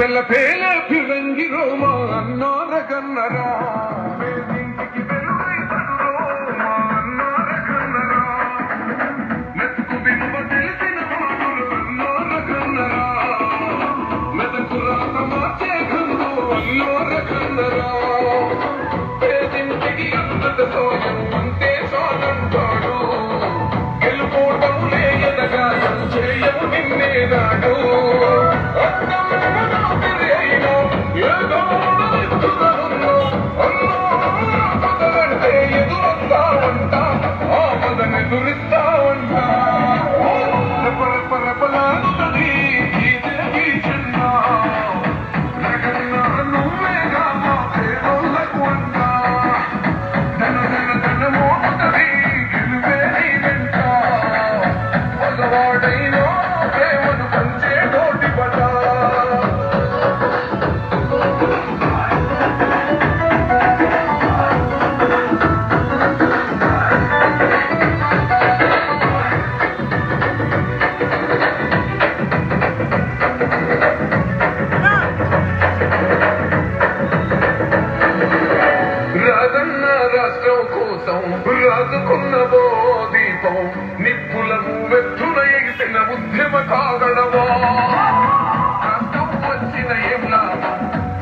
Pela pela pirangi Roma annora kannara intiకి వెలువై పడు Roma annora kannara మెతుకు విలువ తెలిసిన మాటలు annora kannara మెతుకు రాత మార్చే గంధు annora kannara పేదింటికి అంతట సోయం అంతే సోనంటాడు గెలుపోటములే ఎదగాయం చేయము నిన్నేనాడు రాజుకున్న దీపం నిప్పులకు వెత్తున ఎగిసిన ఉద్యమ కాగడమో కష్టం వచ్చిన ఏలా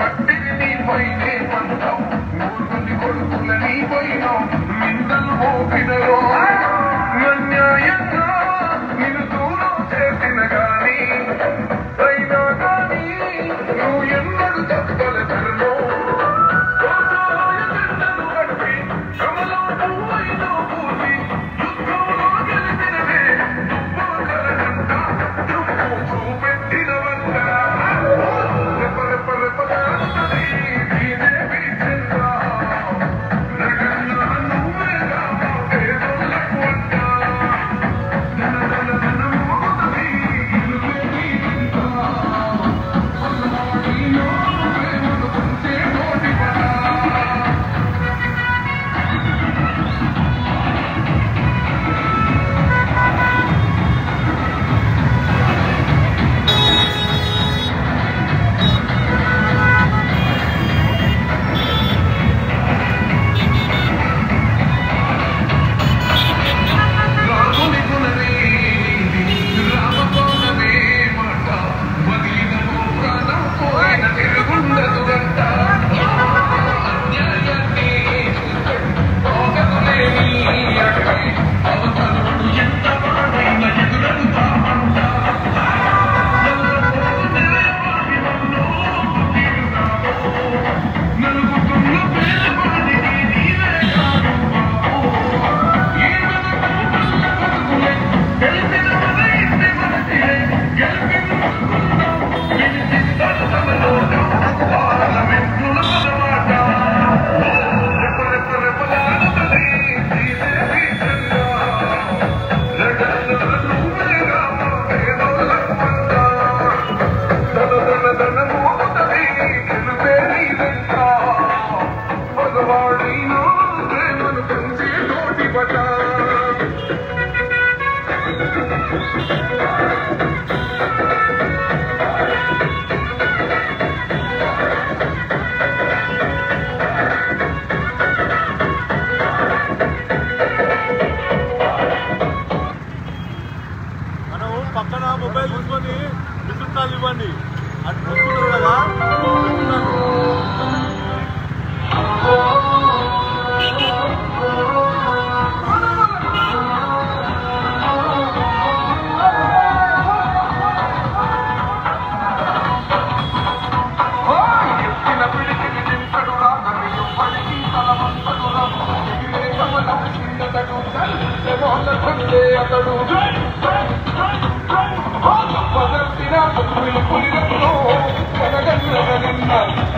పట్టిని నీపైనే పంతం మూర్ఖుని కొడుకుల నీపైన నిందలు మోపినరో అన్యాయంగా నిన్ను దూరం చేసిన గాని అయినా కానీ నువ్వు ఎన్నడు చెప్పగలను పక్కన మొబైల్ తీసుకొని విసురుతాలు ఇవ్వండి అటు చూస్తున్నారు కదా అతడు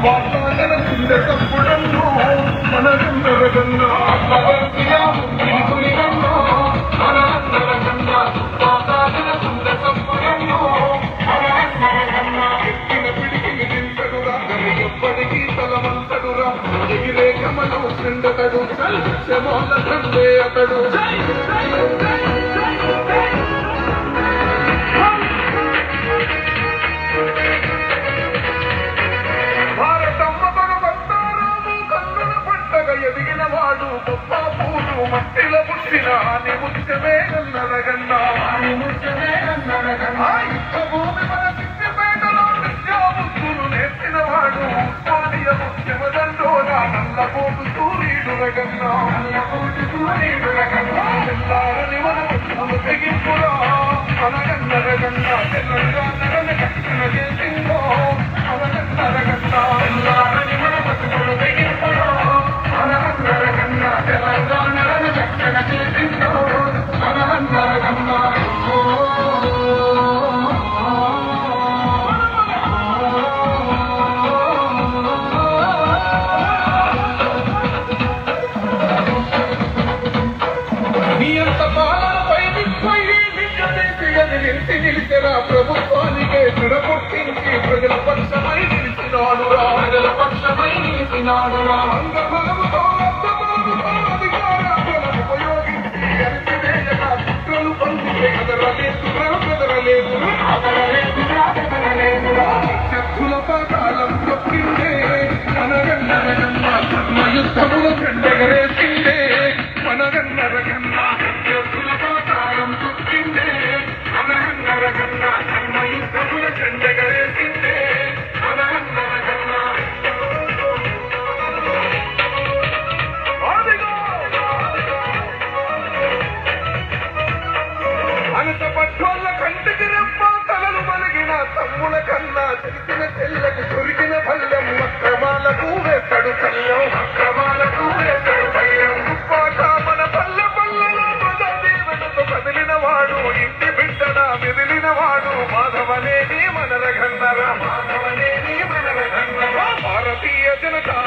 వాతావరణ కుండ తప్పుడన్నో మనగన్నరగన్నో తిరుగులిగన్నో మనగన్నరగన్నో వాతావరణ కుండ తప్పుడన్నో మనగన్నరగన్నో ఎత్తిన పిడికిని నింతడురా ఎప్పటికీ తలమంతడురా ఎగిరే కమలు చెందతడు శమోల తండే అతడు ఎదిగిన వాడు గొప్ప పూలు మట్టిల పుట్టిన అని ముఖ్యమే అన్నరగన్నా భూమి మన సిద్ధిపేటలో విద్యాబుద్ధులు నేర్చిన వాడు ఉస్మానియ ముఖ్యమదండోరా నల్లపోటు సూర్యుడు రగన్నా తెల్లారని మన పుట్టులు తెగింపురా అనగన్నరగన్నా తెలంగాణ రక్షణ చేసిందో అనగన్నరగన్నా తెల్లారని మన పుట్టులు తెగింపురా తెలంగాణ రక్షణ చేసిందో అనగన్నరగన్నా నిలిచెరా ప్రభుత్వానికే చెడగొట్టించి ప్రజల పక్షమై నిలిచినాడురా అంగబలముతో అధికారాలను ఉపయోగించి అరిచివేయగా కుట్రలు పంపితే కదరలేదు శత్రుల పాతాళం తొక్కిందే మనగన్నరగన్న యుద్ధముల చెండెగరేసిందే మనగన్నరగన్న శత్రుల పాతాళం తొక్కిందే అనగన్నరగన్న యుద్ధముల చెండెగరేసిందే అనగన్నరగన్న అనంత పట్టోళ్ళ కంటికి రెప్ప తలలు మలిగిన తమ్ముల కన్నా తెలిసిన చెల్లెకు దొరికిన ఫల్యం అక్రమాలకు వేస్తాడు కళ్యం పాట మన పల్లె పల్లెలో ప్రజాదీవెనతో కదిలిన వాడు ఇంటి బిడ్డన మెదిలిన వాడు మాధవనేని మనరగన్నర భారతీయ జనతా